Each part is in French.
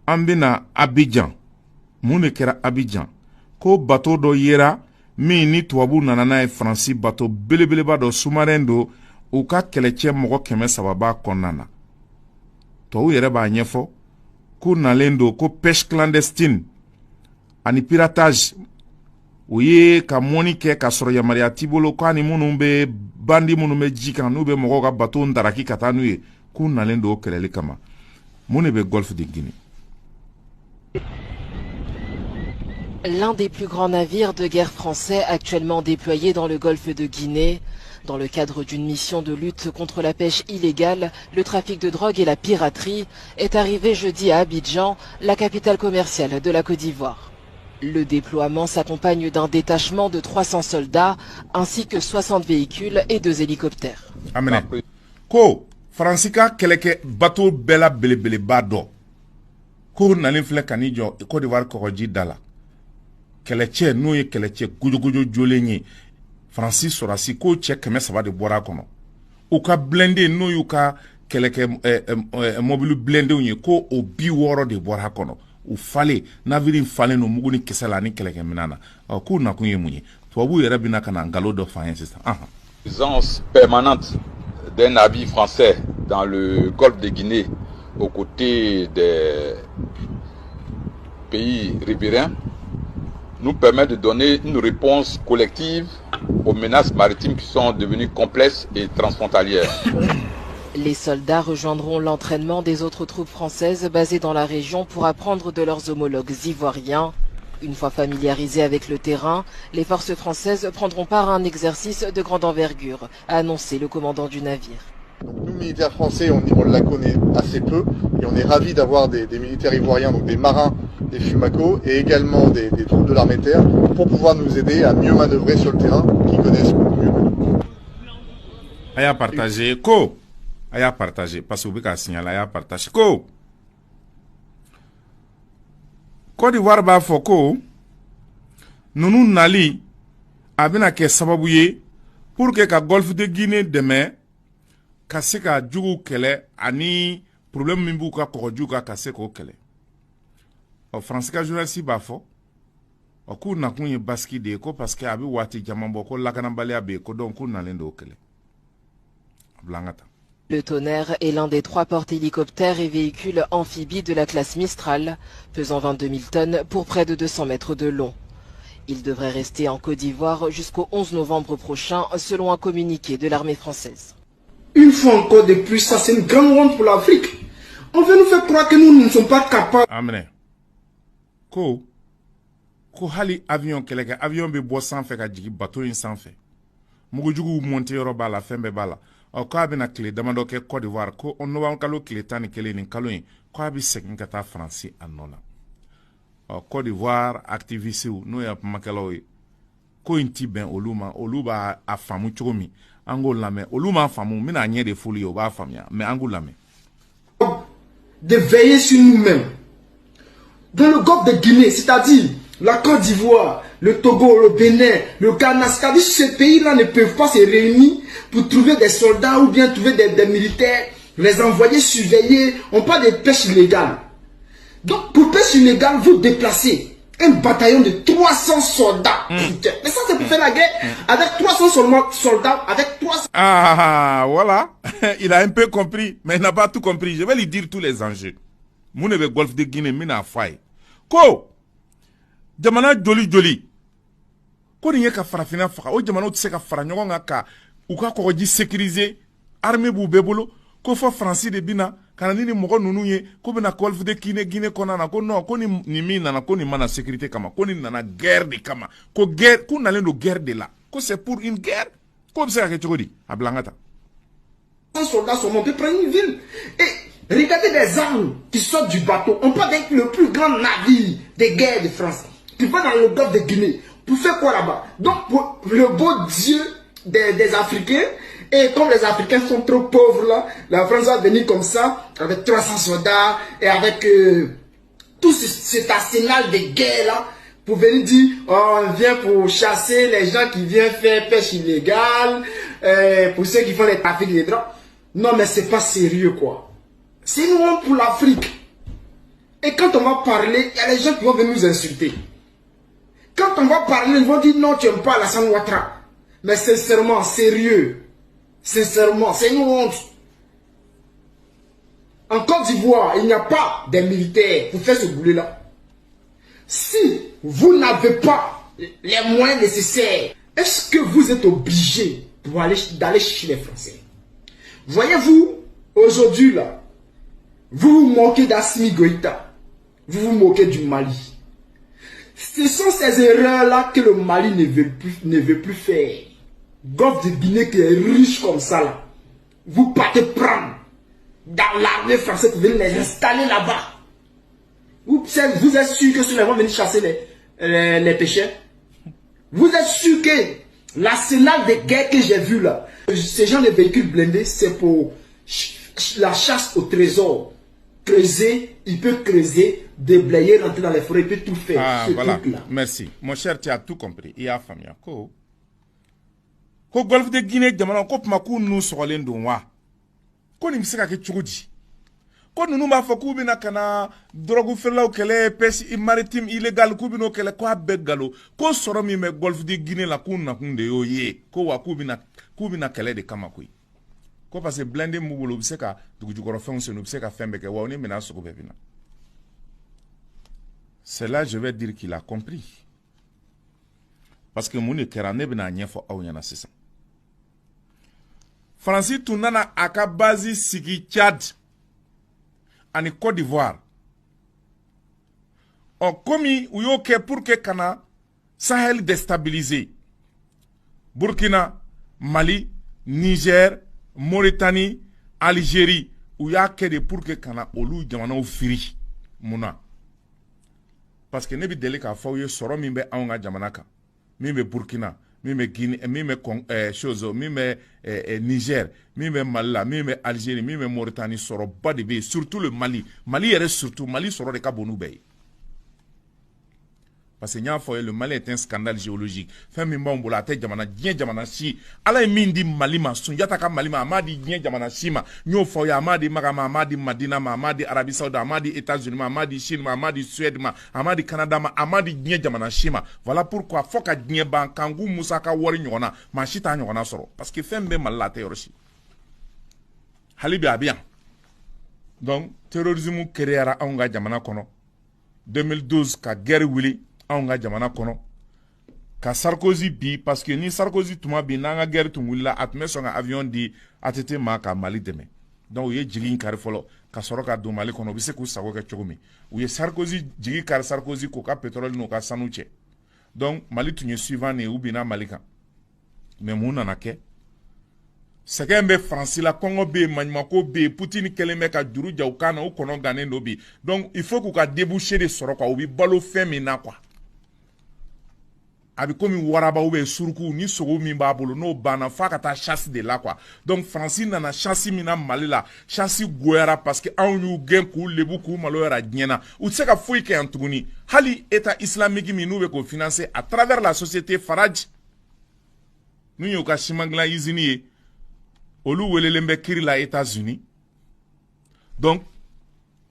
Ambina Abidjan. Moune kera Abidjan. Ko bateau do yera, mi ni tuabu nanana e Franci bateau belebeleba do sous-marin do, ou ka keleche mogo keme sababa konana. To yere ba nyefo, ko nalendo, ko pêche clandestine, ani piratage, ou ye ka moni ke ka soro yamaria tibolo, ko ani munumbe, bandi munumbe jikan, nube mogo ka bateau ndaraki katanuye, ko nalendo kelele kama. Moune be golfe de Guinée. L'un des plus grands navires de guerre français actuellement déployés dans le golfe de Guinée. Dans le cadre d'une mission de lutte contre la pêche illégale, le trafic de drogue et la piraterie, est arrivé jeudi à Abidjan, la capitale commerciale de la Côte d'Ivoire. Le déploiement s'accompagne d'un détachement de 300 soldats, ainsi que 60 véhicules et 2 hélicoptères. Amen. Ko, Francika keleke bateau bela belebele bado. Ko nalin fle kanijo, Côte d'Ivoire koroji dala. Keleche nouye keleche gujo jolenye. Francis Sorasi ko che keme saba de bora kono. Uka blende no yuka keleke mobile blende unye ko obi woro de bora kono. U fale naviri fale no muguni kesala ni keleke minana. Ko na kunye munye. Tuabu yere bina kana ngalo do fayen c'est ça. Présence permanente d'un navire français dans le golfe de Guinée aux côtés des pays riverains nous permet de donner une réponse collective aux menaces maritimes qui sont devenues complexes et transfrontalières. Les soldats rejoindront l'entraînement des autres troupes françaises basées dans la région pour apprendre de leurs homologues ivoiriens. Une fois familiarisés avec le terrain, les forces françaises prendront part à un exercice de grande envergure, a annoncé le commandant du navire. Donc nous, militaires français, on la connaît assez peu et on est ravis d'avoir des militaires ivoiriens, donc des marins, des FUMACO et également des troupes de l'armée de terre pour pouvoir nous aider à mieux manœuvrer sur le terrain, qui connaissent beaucoup mieux que nous. Aya partagé, ko aya partagé, parce que vous avez signalé, aya partagé, ko Côte d'Ivoire ba foko, nunu nali, abina ke sababuye, pour que ka golfe de Guinée demain, ka se ka jugu kele ani problème min b'u ka kɔgɔjiw ka se k'o kɛlɛ. France ka journaliste b'a fɔ k'u nakun ye basiki de ye ko parce que a bɛ waati caman bɔ ko lakanabaliya bɛ yen ko donc k'u nalen don o kɛlɛ. A bila an ka taa. Le Tonnerre est l'un des 3 porte-hélicoptères et véhicules amphibies de la classe Mistral, pesant 22 000 tonnes pour près de 200 mètres de long. Il devrait rester en Côte d'Ivoire jusqu'au 11 novembre prochain, selon un communiqué de l'armée française. Une fois encore de plus, ça c'est une grande honte pour l'Afrique. On veut nous faire croire que nous ne sommes pas capables. Amen. Ko hali avion keleke avion be bo sanfɛ ka jigi bateau in sanfɛ. Mugujugu monte yɔrɔ b'a la fɛn bɛɛ b'a la. Ko a bɛna tile damadɔ kɛ Côte d'Ivoire ko novembre kalo tile 11 nin kalo in ko a bɛ segin ka taa Faransi a nɔ la. Côte d'Ivoire activistes n'o ye kumakɛlaw ye ko in ti bɛn olu ma olu b'a faamu cogo min an k'o lamɛn olu m'a faamu n bɛna ɲɛ de f'olu ye o b'a faamuya mais an k'u lamɛn. De veiller sur nous-mêmes. Dans le golfe de Guinée, c'est-à-dire la Côte d'Ivoire, le Togo, le Bénin, le Ghana, c'est-à-dire ces pays-là ne peuvent pas se réunir pour trouver des soldats ou bien trouver des militaires, les envoyer surveiller. On parle de pêche illégale. Donc pour pêche illégale, vous déplacez un bataillon de 300 soldats. Putain. Mais ça c'est pour faire la guerre avec 300 soldats, avec 300... Ah, voilà. Il a un peu compris, mais il n'a pas tout compris. Je vais lui dire tous les enjeux. Mounebe Golfe de Guinée, mina faille. Ko, jamana joli. Ko ni ye ka farafina faga, o jamana tse ka fara ɲɔgɔn kan ka u ka kɔgɔji sécuriser, armée b'u bɛɛ bolo, ko fɔ Fransi de bina, kana ni mɔgɔ nunu ye, ko bena Golfe de Guinée kɔnɔna na, ko non, ko ni min nana, ko ni mana sécurité kama, ko ni nana guerre de kama, ko guerre, ko nalen do guerre de la, ko c'est pour une guerre, ko bɛ se ka kɛ cogo di, a bila an ka taa. 100 soldats sont montés prendre une ville. Et regardez les armes qui sortent du bateau. On parle d'être le plus grand navire de guerre de France. Qui va dans le golfe de Guinée. Pour faire quoi là-bas? Donc pour le beau Dieu des Africains. Et comme les Africains sont trop pauvres là, la France va venir comme ça, avec 300 soldats et avec tout cet arsenal de guerre là, pour venir dire, oh, on vient pour chasser les gens qui viennent faire pêche illégale, pour ceux qui font les trafics de drogue. Non mais c'est pas sérieux quoi. C'est une honte pour l'Afrique. Et quand on va parler, il y a les gens qui vont venir nous insulter. Quand on va parler, ils vont dire non, tu n'aimes pas Alassane Ouattara. Mais sincèrement, sérieux, sincèrement, c'est une honte. En Côte d'Ivoire, il n'y a pas des militaires pour faire ce boulot-là. Si vous n'avez pas les moyens nécessaires, est-ce que vous êtes obligé d'aller chez les Français? Voyez-vous, aujourd'hui là, vous vous moquez d'Assimi Goïta, vous vous moquez du Mali. Ce sont ces erreurs-là que le Mali ne veut plus faire. Golfe de Guinée qui est riche comme ça là, vous partez prendre dans l'armée française pour venir les installer là-bas. Vous êtes sûr que ceux-là vont venir chasser les pêcheurs? Vous êtes sûr que l'arsenal de guerre que j'ai vu là, ces gens de véhicules blindés, c'est pour la chasse au trésor. Creuser, il peut creuser, déblayer, rentrer dans les forêts, il peut tout faire. Ah, voilà. Merci. Mon cher, tu as tout compris. Il y a famille. Ko golfe de Guinée, jamana ko pmaku nous solen donwa. Ko ni miseka ke chugudi. Ko nunu ma fa ku bina kana drogu felaw kele pêche maritime illégal ku bino kele ko abegalo ko soro mi me golfe de Guinée la ku na kunde yo ye ko wa ku bina kele de kamakui. Ko parce que blindé mugolo biseka dugujugoro fonction biseka fembeke wa oni mena soko bebina. C'est là je vais dire qu'il a compris. Parce que mon kerane bina nyefo awnyana sisa. Francis tunana aka bazi sigi Tchad ani Côte d'Ivoire. On komi uyoke pour que kana Sahel déstabilisé. Burkina, Mali, Niger, Mauritanie, Algérie, uyake de pour que kana olu jamana ou firi muna. Parce que nebi dele ka fawye soro mimbe aunga jamana ka. Mimbe Burkina, mimbe Guinée, mimbe mimbe Niger, mimbe Mali, mimbe Algérie, mimbe Mauritanie soro badibe, surtout le Mali. Mali est surtout Mali soro de kabonu bay. Parce que le Mali est un scandale géologique. Fait mimba mbola te jamana dien jamana si ala mindi Mali ma sunjata ka Mali ma amadi dien jamana si ma nyo fo ya amadi magama amadi Madina ma amadi Arabie Saoudite amadi États-Unis ma amadi Chine ma amadi Suède ma amadi Canada ma amadi dien jamana si ma. Voilà pourquoi faut ka dien ban kangu musaka wori nyona ma chita nyona soro parce que fait mbe Mali la te yorosi. Halibi abian. Donc terrorisme créera aunga jamana kono 2012 ka guerre wili aunga jamana kono ka Sarkozy bi parce que ni Sarkozy tuma bi nanga guerre tumwilla atme songa avion di atete ma ka Mali deme donc ye jigi kar folo ka soroka do Mali kono bi se ku sago ka chogumi uye Sarkozy jigi kar Sarkozy ko ka pétrole no ka sanuche donc Mali tunye suivant ne ubina Malika mais muna nake sekembe France la Congo be manimako be Poutine keleme ka duru jawkana o kono gané no bi donc il faut ka déboucher de soroka ubi balo femina quoi. Abi komi waraba oube surku ni sogo min ba bolo no bana fa ka ta chasse de là quoi. Donc Francis nana chasse mina Mali la chasse goyara parce que an yu gen ku lebu ku malo yara diena ou se ka foyi ke antuguni hali état islamique mi nou be ko financer à travers la société Faraj nous yo ka shimangla izini olu welelembe kiri la États-Unis. Donc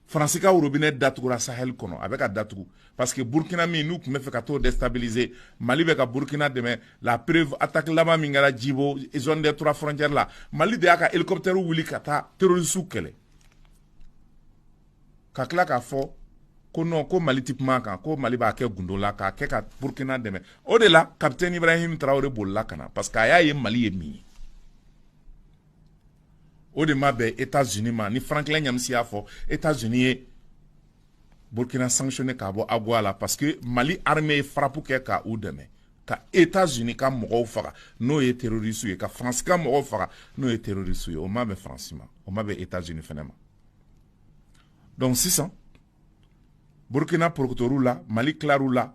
Francis ka robinet datugu la Sahel kono avec a datugu parce que Burkina mi nous me fait ka to déstabiliser Mali be ka Burkina demain la preuve attaque là-bas mingala Djibo zone des 3 frontières là Mali de aka hélicoptère wuli kata terroriste kele ka kla ka fo ko non ko Mali typement kan ko Mali ba ke gundo la ka ke ka Burkina demain au delà capitaine Ibrahim Traoré bolla kana parce que aya ye Mali mi au de ma be États-Unis ma ni Franklin Nyamsi a fo États-Unis Burkina sanctionné ka bo agwala parce que Mali armée frappe ke ka ou deme ka États-Unis ka mo faga no ye terroriste ka France ka mo faga no ye terroriste o ma be France ma o ma be États-Unis finalement donc 600 Burkina Procotorula Mali Clarula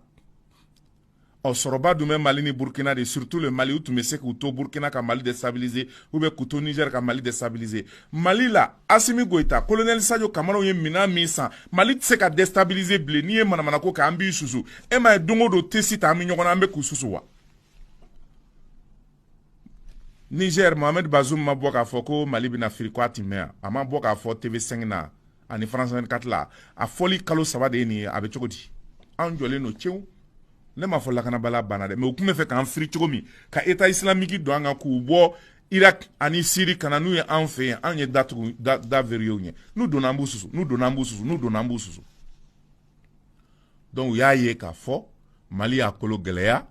au soroba du même Mali ni Burkina de surtout le Mali où tu me sais que to Burkina ka Mali déstabilisé ou bien couteau Niger ka Mali déstabilisé Mali là Assimi Goïta colonel Sadio Kamara ye mina misa Mali tse ka déstabilisé blé ni manamana ko ka ambi susu e ma dongo do tesita ami nyona ambe ku susu wa Niger Mohamed Bazoum ma boka foko Mali bina firiko atimea ama boka fo TV5 na ani France 24 la a fɔli kalo 3 de ye nin ye a bɛ cogo di anw jɔlen no cɛw ne m'a fɔ lakanabaliya banna dɛ mais u tun bɛ fɛ k'an firi cogo min ka état islamique don an kan k'u bɔ Irak ani Syrie kana n'u ye an fɛ yan anw ye da verrouillé ɲɛ n'u donna an b'u susu n'u donna an b'u susu n'u donna an b'u susu donc u y'a ye k'a fɔ Mali y'a kolo gɛlɛya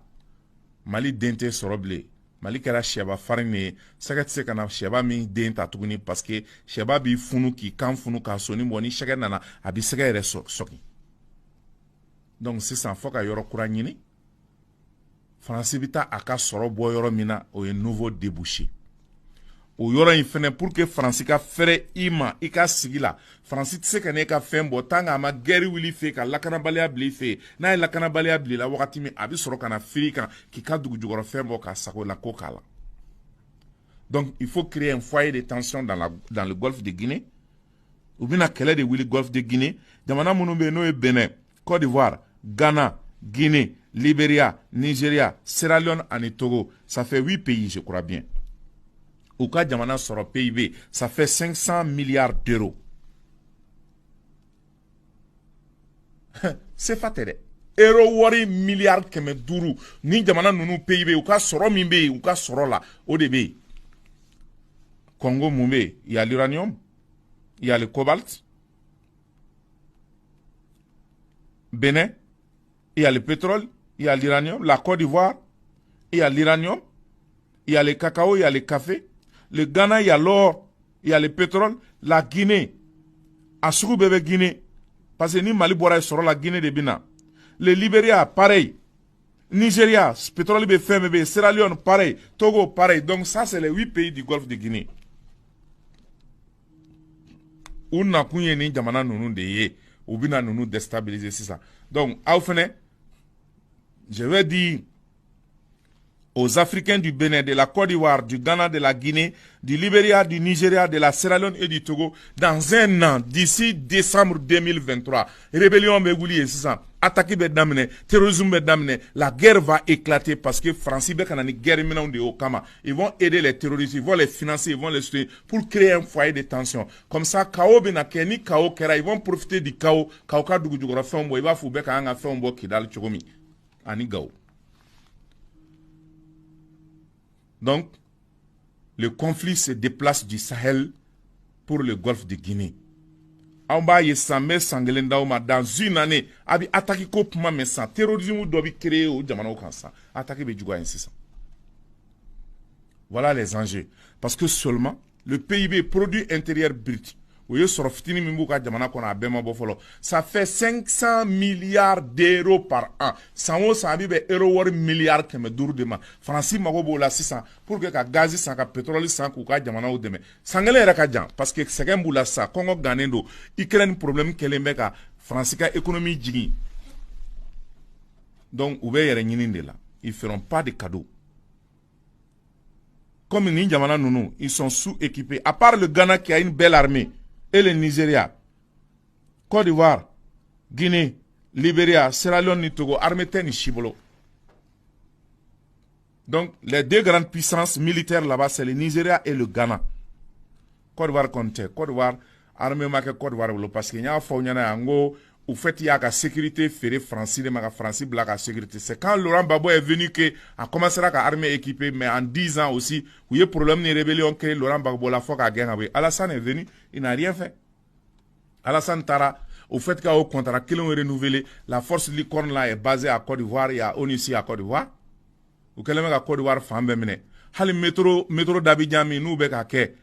Mali den tɛ sɔrɔ bilen Mali kɛra sɛba farin de ye sɛgɛ tɛ se ka na sɛba min den ta tuguni parce que sɛba b'i funu k'i kan funu k'a soni bɔ ni sɛgɛ nana a bɛ sɛgɛ yɛrɛ sɔki donc sisan fɔ ka yɔrɔ kura ɲini Faransi bɛ taa a ka sɔrɔ bɔ yɔrɔ min na o ye nouveau débouché o yɔrɔ in fɛnɛ pour que Faransi ka fɛrɛ i ma i ka sigi la Faransi tɛ se ka ne ka fɛn bɔ tant que a ma guerre wuli fɛ ka lakanabaliya bila i fɛ n'a ye lakanabaliya bila i la wagati min a bɛ sɔrɔ ka na firi kan k'i ka dugujukɔrɔ fɛn bɔ k'a sago la ko k'a la donc il faut créer un foyer de tension dans le golfe de Guinée u bɛna kɛlɛ de wuli golfe de Guinée jamana minnu bɛ yen n'o ye Benin Côte d'Ivoire Ghana Guinée Libéria Nigeria Sierra Leone ani Togo ça fait 8 pays je crois bien au cas jamana sɔrɔ PIB ça fait 500 milliards d'euros c'est fa tɛ dɛ euro wari milliard 500 ni jamana ninnu PIB u ka sɔrɔ min bɛ yen u ka sɔrɔ la o de bɛ yen Congo mun bɛ yen il y a l'uranium il y a le cobalt Bénin il y a le pétrole il y a l'uranium la Côte d'Ivoire il y a l'uranium il y a le cacao il y a le café le Ghana, il y a l'or, il y a le pétrole. La Guinée, à Sougou bébé Guinée, parce que ni Mali Bora sera la Guinée de Bina. Le Libéria, pareil. Nigeria, pétrole bébé fait bébé. Sierra Leone, pareil. Togo, pareil. Donc ça, c'est les 8 pays du Golfe de Guinée. Où n'a qu'une ni jamana nous de ye, ou bien nous déstabiliser, c'est ça. Donc, à fin, je vais dire aux Africains du Bénin, de la Côte d'Ivoire, du Ghana, de la Guinée, du Libéria, du Nigeria, de la Sierra Leone et du Togo, dans un an, d'ici décembre 2023, rébellion Begouli et ça, attaque bedamne, terrorisme bedamne, la guerre va éclater parce que France Bekanani guerre maintenant de Okama. Ils vont aider les terroristes, ils vont les financer, ils vont les soutenir pour créer un foyer de tension. Comme ça, Kao Benakeni, Kao Kera, ils vont profiter du Kao, Kao Kadougou du Gorafambo, il va fouber Anga Fambo Kidal Chogomi, Anigao. Donc, le conflit se déplace du Sahel pour le golfe de Guinée. On va y s'ammer dans une année. Abi attaqué kopma mais sans terrorisme doit créer au Jamano Kansa. Attaqué Bedjouga ainsi. Voilà les enjeux. Parce que seulement le PIB, produit intérieur brut, ça fait 500 milliards d'euros par an. Ça fait euro milliards que me dur demain. Francis Magobo la 600 pour que gaz sans que pétrole sans que jamana ou demain. Sangale rakajan parce que c'est un boula ça. Congo ganendo. Ukraine problème que les mecs Francis économie jigi. Donc ou bien là. Ils feront pas de cadeaux. Comme ni jamana nounou, ils sont sous-équipés. À part le Ghana qui a une belle armée. Et le Nigeria, Côte d'Ivoire, Guinée, Libéria, Sierra Leone, Togo, armée ni Chibolo. Donc, les deux grandes puissances militaires là-bas, c'est le Nigeria et le Ghana. Côte d'Ivoire compte. Côte d'Ivoire, armée marquée Côte d'Ivoire, parce qu'il y a un fond, il y a un go, ou fait, il y a la sécurité, ferré français, de ma France, la sécurité. C'est quand Laurent Gbagbo est venu que, a commencé à l'armée équipée, mais en 10 ans aussi, où il y a problème de rébellion que Laurent Gbagbo la fois qu'a gagné. Alassane est venu, il n'a rien fait. Alassane Tara, au fait qu'au contrat, qu'ils ont renouvelé, la force de l'icône là est basée à Côte d'Ivoire, il y a ONUCI à Côte d'Ivoire. Ou qu'elle à Côte d'Ivoire, femme mene. Hali métro d'Abidjan, nous beka ke,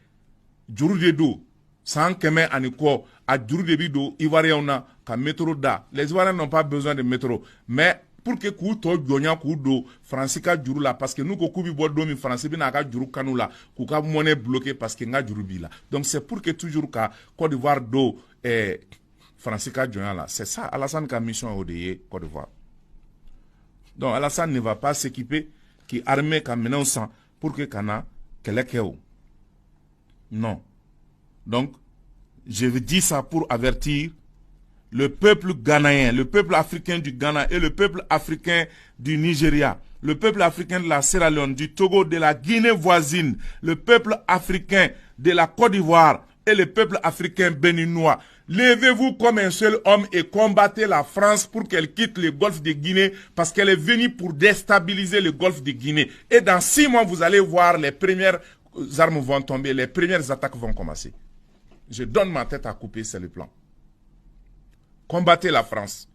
jour de dos. Sans que mes aniko à jour de bido ivoirien na ka métro da les ivoiriens n'ont pas besoin de métro mais pour que ku to jonya ku do français ka juru la parce que nous ko kubi bo do mi français bi na ka juru kanu la ku ka monnaie bloquée parce que nga juru bi la donc c'est pour que toujours ka Côte d'Ivoire do français ka jonya la c'est ça Alassane ka mission ODE Côte d'Ivoire donc Alassane ne va pas s'équiper qui armée ka menaçant pour que kana kelekeo non. Donc, je veux dire ça pour avertir le peuple ghanéen, le peuple africain du Ghana et le peuple africain du Nigeria, le peuple africain de la Sierra Leone, du Togo, de la Guinée voisine, le peuple africain de la Côte d'Ivoire et le peuple africain béninois. Levez-vous comme un seul homme et combattez la France pour qu'elle quitte le golfe de Guinée parce qu'elle est venue pour déstabiliser le golfe de Guinée. Et dans 6 mois, vous allez voir les premières armes vont tomber, les premières attaques vont commencer. Je donne ma tête à couper, c'est le plan. Combattez la France.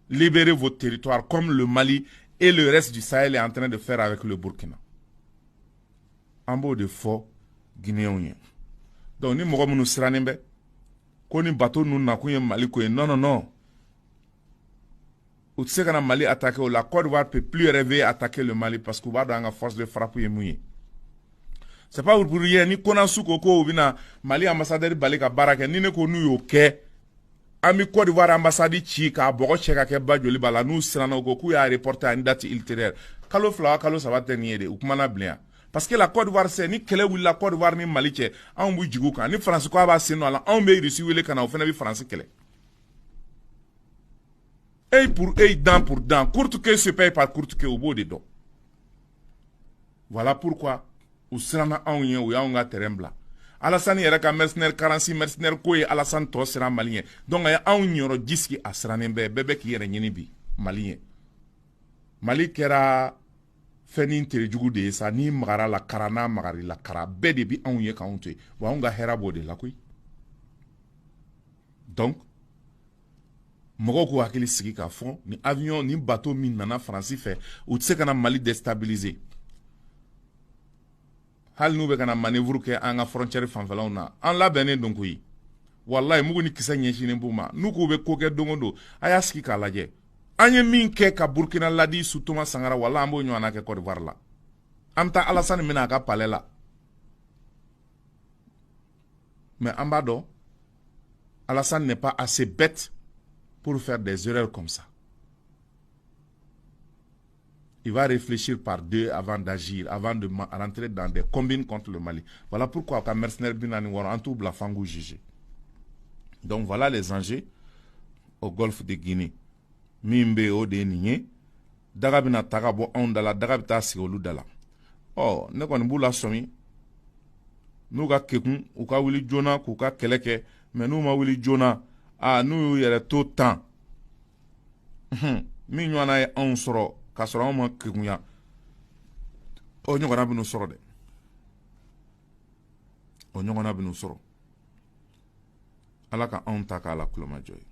Libérez votre territoire comme le Mali et le reste du Sahel est en train de faire avec le Burkina. En beau de faux Guinéens. Donc, nous avons nous seranembe. Quand nous bateau nous n'avons Mali, non. Ou tu sais qu'on a Mali attaqué, la Côte d'Ivoire ne peut plus rêver attaquer le Mali parce qu'on va dans la force de frappe et mouiller. C'est pas pour rien, ni qu'on a sous coco ou bien Mali ambassadeur Balika Baraka, ni ne nous ok. Ami Côte d'Ivoire ambassade Chika, Boro Cheka Keba Jolibala, nous serons au Goku à reporter à une date ultérieure. Kalo Fla, Kalo ça va tenir, ou Kumana Bléa. Parce que la Côte d'Ivoire, c'est ni Kele ou la Côte d'Ivoire ni Mali, en Boudjigouka, ni France, quoi va se noyer, en meilleur reçu, les canaux, fait la France Kele. Œil pour œil, dent pour dent, courte que se paye par courte que au bout des dos. Voilà pourquoi, ou sera en yon ou yanga terrain blanc. Alassane yɛrɛ mercenaire 46 mercenaire ko ye Alassane tɔ sera malien. Donc a ye anw ɲɔrɔ jiski a sirannen bɛɛ bɛɛ bɛ k'i yɛrɛ ɲini bi malien. Mali kɛra fɛn tere jugu de ye sa ni magara la kara n'a magari la kara bɛɛ de bi anw ye k'anw to yen wa anw ka hɛrɛ b'o de la koyi. Donc mɔgɔw k'u hakili sigi k'a fɔ ni avion ni bateau min nana Faransi fɛ u tɛ se ka na Mali déstabiliser. Hal nous bekana manœuvre ke an ga frontière fanfalaw na an labɛnnen don koyi wallahi mugu ni kisɛ ɲɛsinen b'u ma n'u k'u bɛ ko kɛ don o don a y'a sigi k'a lajɛ an ye min kɛ ka Burkina ladi Sutoma Sangara wallahi an b'o ɲɔgɔnna kɛ Côte d'Ivoire la an bɛ taa Alassane minɛ a ka palais la mais an b'a dɔn Alassane n'est pas assez bête pour faire des erreurs comme ça. Il va réfléchir par deux avant d'agir, avant de rentrer dans des combines contre le Mali. Voilà pourquoi quand mercenaire binani wara en tout la fangou jugé. Donc voilà les enjeux au golfe de Guinée. Mimbe o de nié, daga bina taga bo ondala, daga bita sigolu dala. Oh, ne kon bula somi. Nou ga kekun, ou ka wili jona, kou ka keleke, mais nou ma wili jona, nou yere tout temps. Mi nywana ye on soro. K'a sɔrɔ anw ma kekunya o ɲɔgɔnna bɛ n'u sɔrɔ dɛ o ɲɔgɔnna bɛ n'u sɔrɔ Ala ka anw ta k'a la kulomajɔ ye.